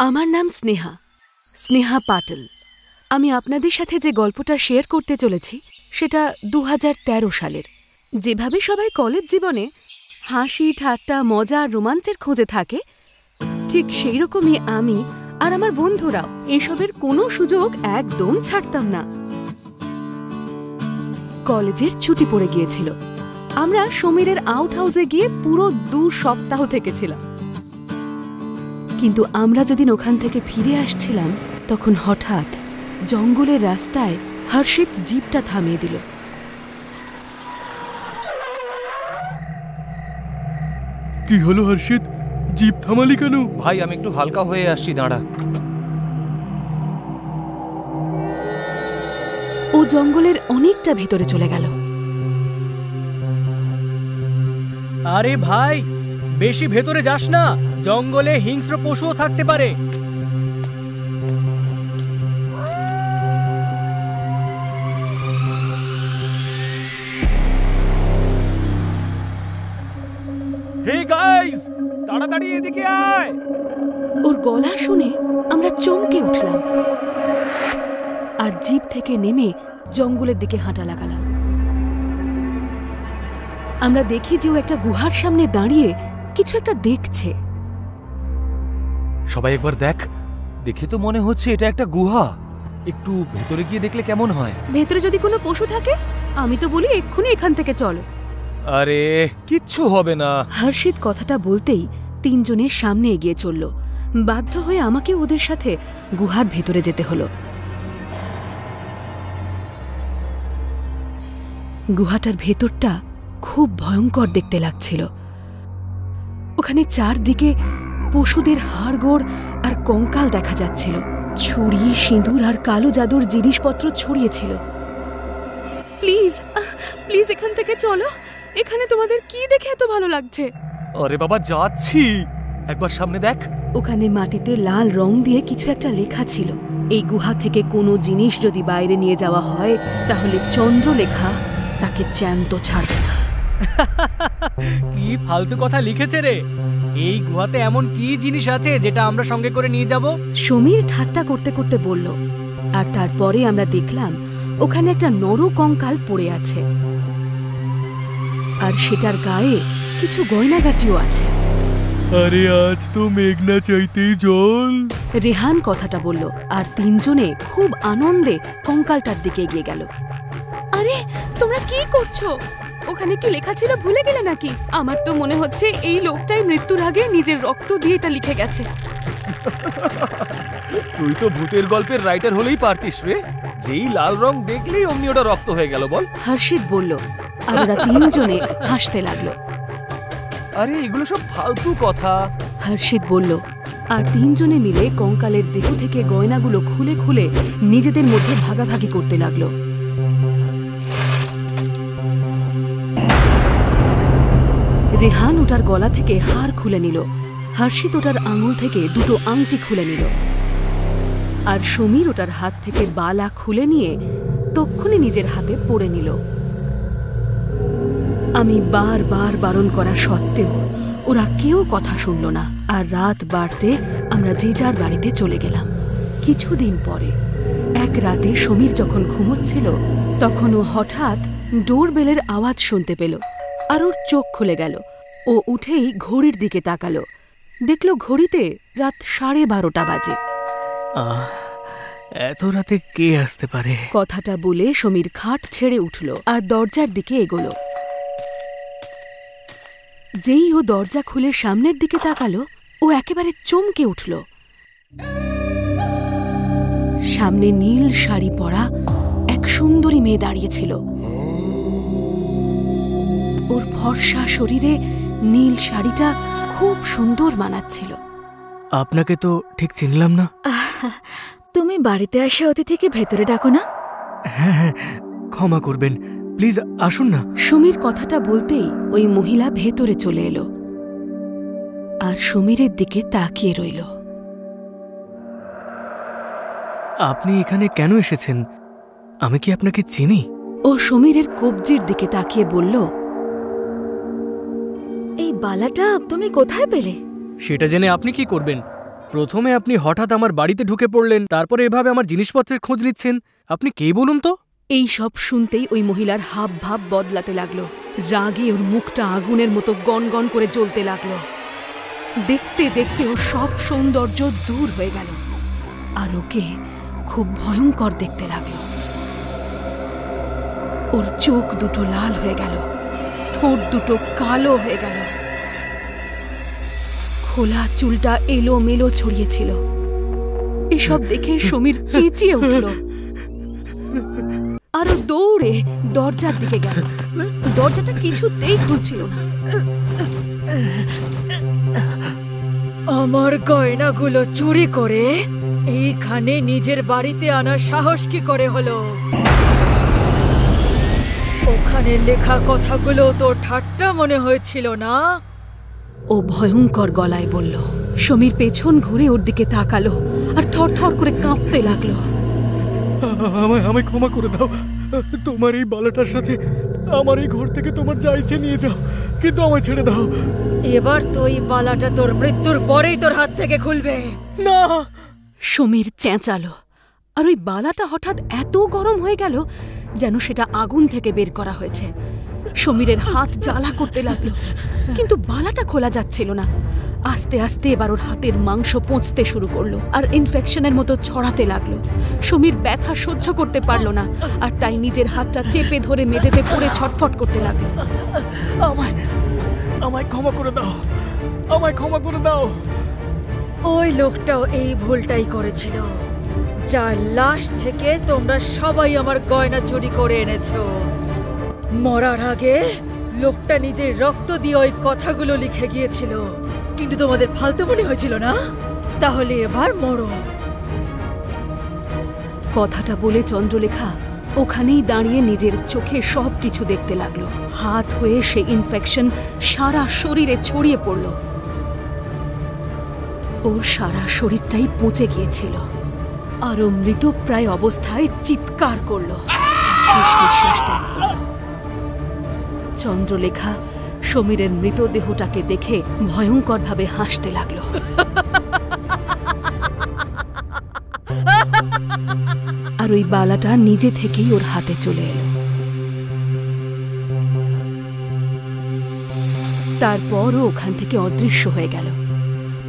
আমার নাম স্নেহা, স্নেহা পাটল। আমি আপনাদের সাথে যে গল্পটা শেয়ার করতে চলেছি সেটা 2013 সালের। যেভাবে সবাই কলেজ জীবনে হাসি ঠাট্টা মজা আর রোমাঞ্চের খোঁজে থাকে, ঠিক সেই রকমই আমি আর আমার বন্ধুরাও এসবের কোনো সুযোগ একদম ছাড়তাম না। কলেজের ছুটি পড়ে গিয়েছিল। আমরা সমীরের আউট হাউসে গিয়ে পুরো 2 সপ্তাহ থেকেছিলাম। কিন্তু আমরা যেদিন ওখান থেকে ফিরে আসছিলাম তখন হঠাৎ জঙ্গলের রাস্তায় হর্ষিত জিপটা থামিয়ে দিল। কি হলো হর্ষিত, জিপ থামালি কেন? ভাই আমি একটু হালকা হয়ে আসছি, দাঁড়া। ও জঙ্গলের অনেকটা ভেতরে চলে গেল। আরে ভাই, বেশি ভেতরে যাস না, জঙ্গলে হিংস্র পশুও থাকতে পারে। হে গাইস, তাড়াতাড়ি এদিকে আয়। ওর গলা শুনে আমরা চমকে উঠলাম আর জিপ থেকে নেমে জঙ্গলের দিকে হাঁটা লাগালাম। আমরা দেখি যে ও একটা গুহার সামনে দাঁড়িয়ে কিছু একটা দেখছে। সবাই একবার দেখ, দেখে তো মনে হচ্ছে এটা একটা গুহা। একটু ভেতরে গিয়ে দেখলে কেমন হয়? ভেতরে যদি কোনো পশু থাকে আমি তো বলি এক্ষুনি এখান থেকে চলো। আরে কিচ্ছু হবে না। হর্ষিত কথাটা বলতেই 3 জনের সামনে এগিয়ে চলল। বাধ্য হয়ে আমাকে ওদের সাথে গুহার ভেতরে যেতে হলো। গুহাটার ভেতরটা খুব ভয়ঙ্কর দেখতে লাগছিল। ওখানে চারদিকে পশুদের হাড়গোড় আর কঙ্কাল দেখা যাচ্ছিল। ছুরি, সিঁদুর আর কালো জাদুর জিনিসপত্র ছড়িয়েছিল। প্লিজ প্লিজ এখান থেকে চলো। এখানে তোমাদের কি দেখে এত ভালো লাগছে? আরে বাবা যাচ্ছি, একবার সামনে দেখ। ওখানে মাটিতে লাল রং দিয়ে কিছু একটা লেখা ছিল। এই গুহা থেকে কোনো জিনিস যদি বাইরে নিয়ে যাওয়া হয় তাহলে চন্দ্রলেখা তাকে জ্যান্ত ছাড়বে না। কি ফালতু কথা লিখেছে রে। এই গুহাতে এমন কি জিনিস আছে যেটা আমরা সঙ্গে করে নিয়ে যাব? সমীর ঠাট্টা করতে করতে বলল। আর তারপরে আমরা দেখলাম ওখানে একটা নর কঙ্কাল পড়ে আছে আর সেটার গায়ে কিছু গয়নাগাটিও আছে। আরে আজ তো মেঘনা চাইতেই জল। রেহান কথাটা বলল আর 3 জনে খুব আনন্দে কঙ্কালটার দিকে এগিয়ে গেল। আরে তোমরা কি করছো? ওখানে কি লেখা ছিল ভুলে গেলে নাকি? আমার তো মনে হচ্ছে এই লোকটাই মৃত্যুর আগে নিজের রক্ত দিয়ে এটা লিখে গেছে। তুই তো ভূতের গল্পের রাইটার হলেই পারতিস রে। যেই লাল রং দেখলেই অমনি ওটা রক্ত হয়ে গেল বল। হর্ষিত বলল আর ওরা 3 জনে হাসতে লাগলো। আরে এগুলো সব ফালতু কথা। হর্ষিত বলল আর 3 জনে মিলে কঙ্কালের দেহ থেকে গয়নাগুলো খুলে খুলে নিজেদের মধ্যে ভাগাভাগি করতে লাগলো। রেহান ওটার গলা থেকে হার খুলে নিল। হর্ষিত ওটার আঙুল থেকে 2টো আংটি খুলে নিল আর সমীর ওটার হাত থেকে বালা খুলে নিয়ে তক্ষুনি নিজের হাতে পরে নিল। আমি বারবার বারণ করা সত্ত্বেও ওরা কেউ কথা শুনল না। আর রাত বাড়তে আমরা যে যার বাড়িতে চলে গেলাম। কিছুদিন পরে এক রাতে সমীর যখন ঘুমোচ্ছিল তখন ও হঠাৎ ডোরবেলের আওয়াজ শুনতে পেল আর ওর চোখ খুলে গেল। ও উঠেই ঘড়ির দিকে তাকালো, দেখল ঘড়িতে রাত 12:30 বাজে। এত রাতে কে আসতে পারে? কথাটা বলে সমীর খাট ছেড়ে উঠল আর দরজার দিকে এগোলো। যেই ও দরজা খুলে সামনের দিকে তাকালো ও একেবারে চমকে উঠল। সামনে নীল শাড়ি পরা এক সুন্দরী মেয়ে দাঁড়িয়েছিল। ওর ফর্সা শরীরে নীল শাড়িটা খুব সুন্দর মানাচ্ছিল। আপনাকে তো ঠিক চিনলাম না। তুমি বাড়িতে আসা অতিথিকে ভেতরে ডাকো না? হ্যাঁ, ক্ষমা করবেন, প্লিজ আসুন না। সমীর কথাটা বলতেই ওই মহিলা ভেতরে চলে এলো আর সমীরের দিকে তাকিয়ে রইল। আপনি এখানে কেন এসেছেন? আমি কি আপনাকে চিনি? ও সমীরের কবজির দিকে তাকিয়ে বলল, এই বালাটা তুমি কোথায় পেলে? সেটা জেনে আপনি কি করবেন? প্রথমে আপনি হঠাৎ আমার বাড়িতে ঢুকে পড়লেন, তারপরে এভাবে আমার জিনিসপত্রের খোঁজ নিচ্ছেন। আপনি কে বলুন তো? এই সব শুনতেই ওই মহিলার হাব ভাব বদলাতে লাগলো। রাগে ওর মুখটা আগুনের মতো গনগন করে জ্বলতে লাগলো। দেখতে দেখতে ওর সব সৌন্দর্য দূর হয়ে গেল, আর ওকে খুব ভয়ঙ্কর দেখতে লাগলো। ওর চোখ দুটো লাল হয়ে গেল, ঠোঁট দুটো কালো হয়ে গেল, খোলা চুলটা এলোমেলো ছড়িয়েছিল। এসব দেখে সমীর চেঁচিয়ে উঠল আর ও দৌড়ে দরজার দিকে গেল। দরজাটা কিছুতেই খুলছিল না। আমার গয়নাগুলো চুরি করে এইখানে নিজের বাড়িতে আনার সাহস কি করে হলো? ওখানে লেখা কথাগুলো তোর ঠাট্টা মনে হয়েছিল না? ও ভয়ঙ্কর গলায় বলল। সমীর পেছন ঘুরে ওর দিকে তাকালো আর থরথর করে কাঁপতে লাগলো। আমায় ক্ষমা করে দাও। তোমার এই বালাটার সাথে আমার এই ঘর থেকে তোমার যা ইচ্ছে নিয়ে যাও, কিন্তু আমায় ছেড়ে দাও। এবার তো এই বালাটা তোর মৃত্যুর পরেই তোর হাত থেকে খুলবে। না! সমীর চেঁচালো, আর ওই বালাটা হঠাৎ এত গরম হয়ে গেল যেন সেটা আগুন থেকে বের করা হয়েছে। সমীরের হাত জ্বালা করতে লাগলো, কিন্তু বালাটা খোলা যাচ্ছিল না। আস্তে আস্তে এবার ওর হাতের মাংস পচতে শুরু করলো আর ইনফেকশনের মতো ছড়াতে লাগলো। সমীর ব্যথা সহ্য করতে পারল না, আর তাই নিজের হাতটা চেপে ধরে মেঝেতে পড়ে ছটফট করতে লাগলো। আমায় ক্ষমা করে দাও, আমায় ক্ষমা করে দাও। ওই লোকটাও এই ভুলটাই করেছিল, যার লাশ থেকে তোমরা সবাই আমার গয়না চুরি করে এনেছো। মরার আগে লোকটা নিজের রক্ত দিয়ে ওই কথাগুলো লিখে গিয়েছিল, কিন্তু তোমাদের ফালতু মনে হয়েছিল না? তাহলে এবার মরো। কথাটা বলে চন্দ্রলেখা ওখানেই দাঁড়িয়ে নিজের চোখে সবকিছু দেখতে লাগলো। হাত হয়ে সে ইনফেকশন সারা শরীরে ছড়িয়ে পড়ল। ওর সারা শরীরটাই পচে গিয়েছিল, আর ও মৃতপ্রায় অবস্থায় চিৎকার করল, শেষ নিঃশ্বাস ত্যাগ করল। চন্দ্রলেখা সমীরের মৃতদেহটাকে দেখে ভয়ঙ্করভাবে হাসতে লাগল। আর ওই বালাটা নিজে থেকেই ওর হাতে চলে এলো। তারপরও ওখান থেকে অদৃশ্য হয়ে গেল।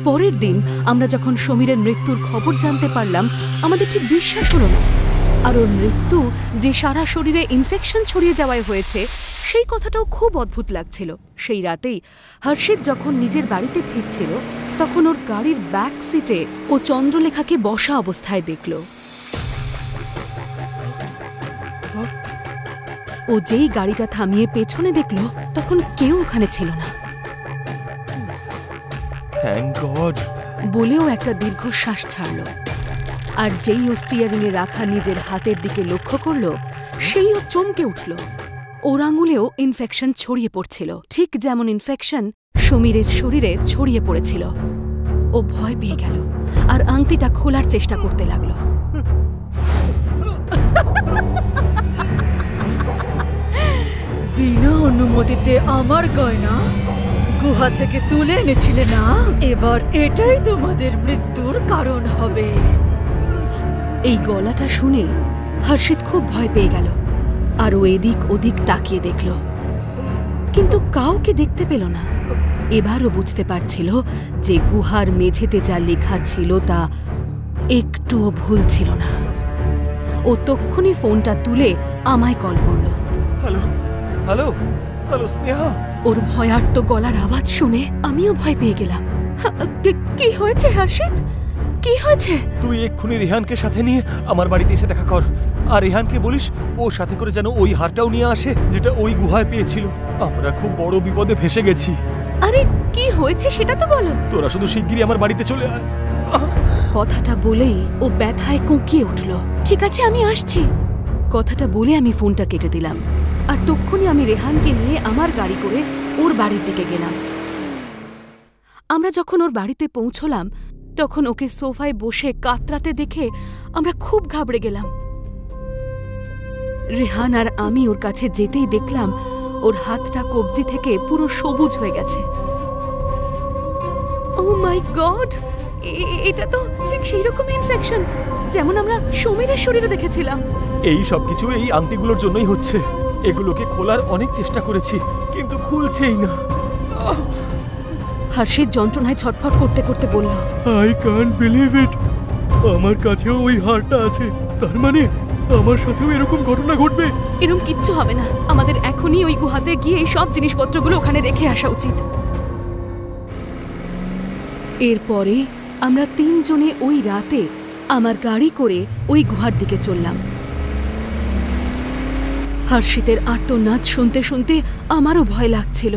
পরের দিন আমরা যখন সমীরের মৃত্যুর খবর জানতে পারলাম, আমাদের ঠিক বিশ্বাস হলো না। আর ওর মৃত্যু যে সারা শরীরে ইনফেকশন ছড়িয়ে যাওয়ায় হয়েছে, সেই কথাটাও খুব অদ্ভুত লাগছিল। সেই রাতেই হর্ষিত যখন নিজের বাড়িতে ফিরছিল, তখন ওর গাড়ির ব্যাক সিটে ও চন্দ্রলেখাকে বসা অবস্থায় দেখল। ও যেই গাড়িটা থামিয়ে পেছনে দেখল, তখন কেউ ওখানে ছিল না। থ্যাঙ্ক গড বলেও একটা দীর্ঘশ্বাস ছাড়ল। আর যেই ও স্টিয়ারিংয়ে রাখা নিজের হাতের দিকে লক্ষ্য করল, সেই ও চমকে উঠল। ওর আঙুলেও ইনফেকশন ছড়িয়ে পড়ছিল, ঠিক যেমন ইনফেকশন সমীরের শরীরে ছড়িয়ে পড়েছিল। ও ভয় পেয়ে গেল আর আংটিটা খোলার চেষ্টা করতে লাগলো। বিনা অনুমতিতে আমার গয়না গুহা থেকে তুলে এনেছিলে না? এবার এটাই তোমাদের মৃত্যুর কারণ হবে। এই গলাটা শুনে হর্ষিত খুব ভয় পেয়ে গেল, আর ও এদিক ওদিক তাকিয়ে দেখল, কিন্তু কাউকে দেখতে পেল না। এবারও বুঝতে পারছিল যে গুহার মেঝেতে যা লেখা ছিল তা একটুও ভুল ছিল না। ও তক্ষুনি ফোনটা তুলে আমায় কল করল। Hello hello hello Sneha. ওর ভয়ার্ত গলার আওয়াজ শুনে আমিও ভয় পেয়ে গেলাম। কি হয়েছে হর্ষিত? কি হয়েছে? তুই এক্ষুনি রেহানকে সাথে নিয়ে আমার বাড়িতে এসে দেখা কর, আর রেহানকে বলিস ওর সাথে করে যেন ওই হারটাও নিয়ে আসে যেটা ওই গুহায় পেয়েছিল। আমরা খুব বড় বিপদে ফেসে গেছি। আরে কি হয়েছে সেটা তো বলো। তোরা শুধু শিগগিরই আমার বাড়িতে চলে আয়। কথাটা বলেই ও ব্যথায় কোঁকিয়ে উঠল। ঠিক আছে, আমি আসছি। কথাটা বলে আমি ফোনটা কেটে দিলাম, আর তক্ষুনি আমি রেহানকে নিয়ে আমার গাড়ি করে ওর বাড়ির দিকে গেলাম। আমরা যখন ওর বাড়িতে পৌঁছলাম, তখন ওকে সোফায় বসে কাতরাতে দেখে আমরা খুব ঘাবড়ে গেলাম। রেহান আর আমি ওর কাছে যেতেই দেখলাম ওর হাতটা কবজি থেকে পুরো সবুজ হয়ে গেছে। ও মাই গড, এটা তো ঠিক সেই রকমই ইনফেকশন যেমন আমরা সমীরের শরীরে দেখেছিলাম। এই সব কিছু এই আংটিগুলোর জন্যই হচ্ছে। এগুলোকে খোলার অনেক চেষ্টা করেছি কিন্তু খুলছেই না। হর্ষিত যন্ত্রণায় ছটফট করতে করতে বলল, আই কান্ট বিলিভ ইট, আমার কাছেও ওই হারটা আছে। তার মানে আমার সাথেও এরকম ঘটনা ঘটবে? এরকম কিচ্ছু হবে না, আমাদের এখনই ওই গুহাতে গিয়ে এই সব জিনিসপত্রগুলো ওখানে রেখে আসা উচিত। এরপরে আমরা 3 জনে ওই রাতে আমার গাড়ি করে ওই গুহার দিকে চললাম। হর্ষিতের আর্তনাদ শুনতে শুনতে আমারও ভয় লাগছিল।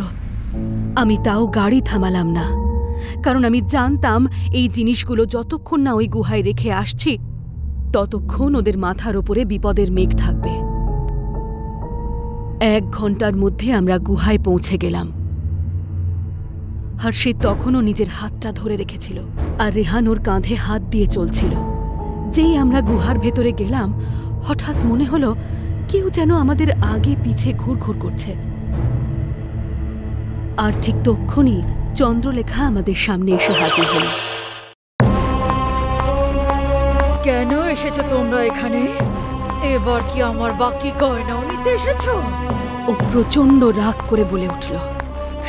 আমি তাও গাড়ি থামালাম না, কারণ আমি জানতাম এই জিনিসগুলো যতক্ষণ না ওই গুহায় রেখে আসছি ততক্ষণ ওদের মাথার ওপরে বিপদের মেঘ থাকবে। 1 ঘন্টার মধ্যে আমরা গুহায় পৌঁছে গেলাম। হর্ষিত তখনও নিজের হাতটা ধরে রেখেছিল আর রেহান ওর কাঁধে হাত দিয়ে চলছিল। যেই আমরা গুহার ভেতরে গেলাম হঠাৎ মনে হলো কেউ যেন আমাদের আগে পিছে ঘুরঘুর করছে। আর ঠিক তক্ষুনি চন্দ্রলেখা আমাদের সামনে এসে হাজির হল। কেন এসেছো তোমরা এখানে? এবার কি আমার বাকি গয়নাও নিতে এসেছো? ও প্রচন্ড রাগ করে বলে উঠল।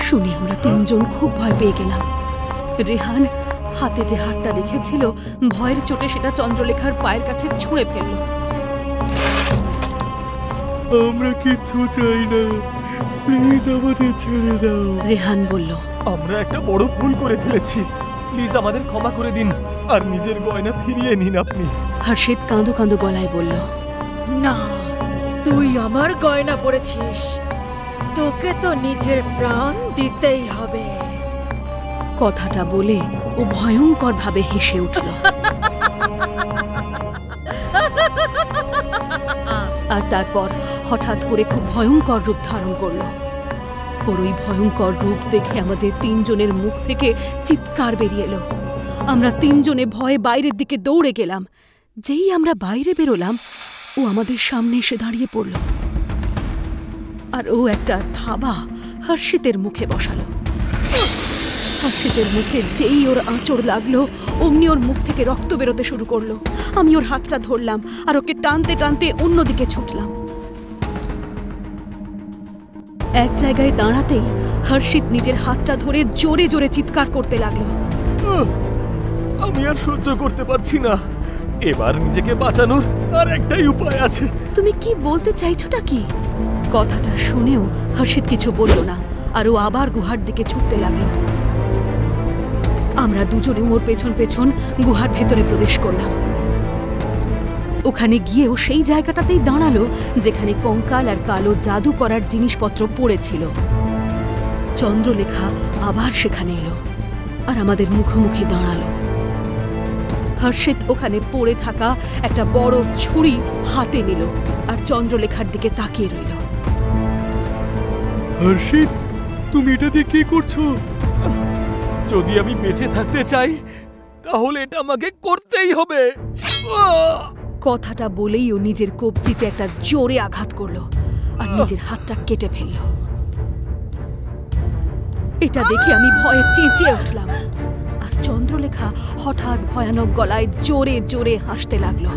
শুনে আমরা 3 জন খুব ভয় পেয়ে গেলাম। রেহান হাতে যে হাতটা রেখেছিল ভয়ের চোটে সেটা চন্দ্রলেখার পায়ের কাছে ছুঁড়ে ফেলল। আমরা কিচ্ছু চাই না, প্লিজ আমাদের ছেড়ে দাও। রেহান বলল, আমরা একটা বড় ভুল করে ফেলেছি, প্লিজ আমাদের ক্ষমা করে দিন আর নিজের গয়না ফিরিয়ে নিন আপনি। হর্ষিত কাঁদো কাঁদো গলায় বলল, না, তুই আমার গয়না পরেছিস, তোকে তো নিজের প্রাণ দিতেই হবে। কথাটা বলে ও ভয়ঙ্কর ভাবে হেসে উঠল। আর তারপর হঠাৎ করে খুব ভয়ঙ্কর রূপ ধারণ করল। ওর ওই ভয়ঙ্কর রূপ দেখে আমাদের 3 জনের মুখ থেকে চিৎকার বেরিয়ে এলো। আমরা 3 জনে ভয়ে বাইরের দিকে দৌড়ে গেলাম। যেই আমরা বাইরে বেরোলাম ও আমাদের সামনে এসে দাঁড়িয়ে পড়ল আর ও একটা থাবা হর্ষিতের মুখে বসালো। হর্ষিতের মুখে যেই ওর আঁচড় লাগলো অমনি ওর মুখ থেকে রক্ত বেরোতে শুরু করলো। আমি ওর হাতটা ধরলাম আর ওকে টানতে টানতে অন্যদিকে ছুটলাম। এক জায়গায় দাঁড়াতেই হর্ষিত নিজের হাতটা ধরে জোরে জোরে চিৎকার করতে লাগলো। আমি আর সহ্য করতে পারছি না, এবার নিজেকে বাঁচানোর আর একটাই উপায় আছে। তুমি কি বলতে চাইছোটা কি? কথাটা শুনেও হর্ষিত কিছু বলল না আর ও আবার গুহার দিকে ছুটতে লাগলো। আমরা দুজনে ওর পেছন পেছন গুহার ভেতরে প্রবেশ করলাম। ওখানে গিয়েও সেই জায়গাটাতেই দাঁড়ালো যেখানে কঙ্কাল আর কালো জাদু করার জিনিসপত্র পড়েছিল। চন্দ্রলেখা আবার সেখানে এলো আর আমাদের মুখোমুখি দাঁড়ালো। হর্ষিত ওখানে পড়ে থাকা একটা বড় ছুরি হাতে নিল আর চন্দ্রলেখার দিকে তাকিয়ে রইল। হর্ষিত, তুমি এটা দিয়ে কি করছো? যদি আমি বেঁচে থাকতে চাই তাহলে এটা আমাকে করতেই হবে। কথাটা বলেই ও নিজের কবজিতে একটা জোরে আঘাত করলো আর নিজের হাতটা কেটে ফেলল। এটা দেখে আমি ভয়ে চেঁচিয়ে উঠলাম আর চন্দ্রলেখা হঠাৎ ভয়ানক গলায় জোরে জোরে হাসতে লাগলো।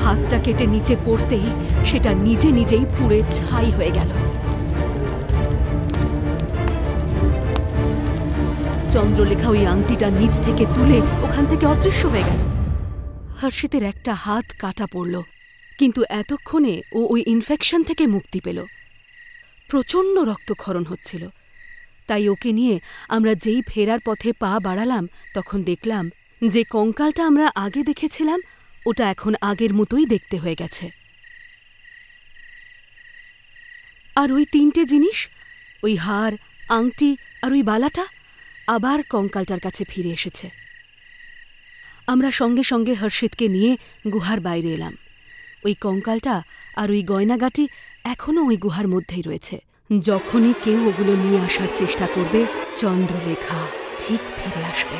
হাতটা কেটে নিচে পড়তেই সেটা নিজে নিজেই পুড়ে ছাই হয়ে গেল। চন্দ্রলেখা ওই আংটিটা নিচ থেকে তুলে ওখান থেকে অদৃশ্য হয়ে গেল। হর্ষিতের একটা হাত কাটা পড়ল, কিন্তু এতক্ষণে ও ওই ইনফেকশন থেকে মুক্তি পেল। প্রচণ্ড রক্তক্ষরণ হচ্ছিল, তাই ওকে নিয়ে আমরা যেই ফেরার পথে পা বাড়ালাম তখন দেখলাম যে কঙ্কালটা আমরা আগে দেখেছিলাম ওটা এখন আগের মতোই দেখতে হয়ে গেছে। আর ওই 3টে জিনিস, ওই হার, আংটি আর ওই বালাটা আবার কঙ্কালটার কাছে ফিরে এসেছে। আমরা সঙ্গে সঙ্গে হর্ষিতকে নিয়ে গুহার বাইরে এলাম। ওই কঙ্কালটা আর ওই গয়নাগাটি এখনও ওই গুহার মধ্যেই রয়েছে। যখনই কেউ ওগুলো নিয়ে আসার চেষ্টা করবে চন্দ্রলেখা ঠিক ফিরে আসবে।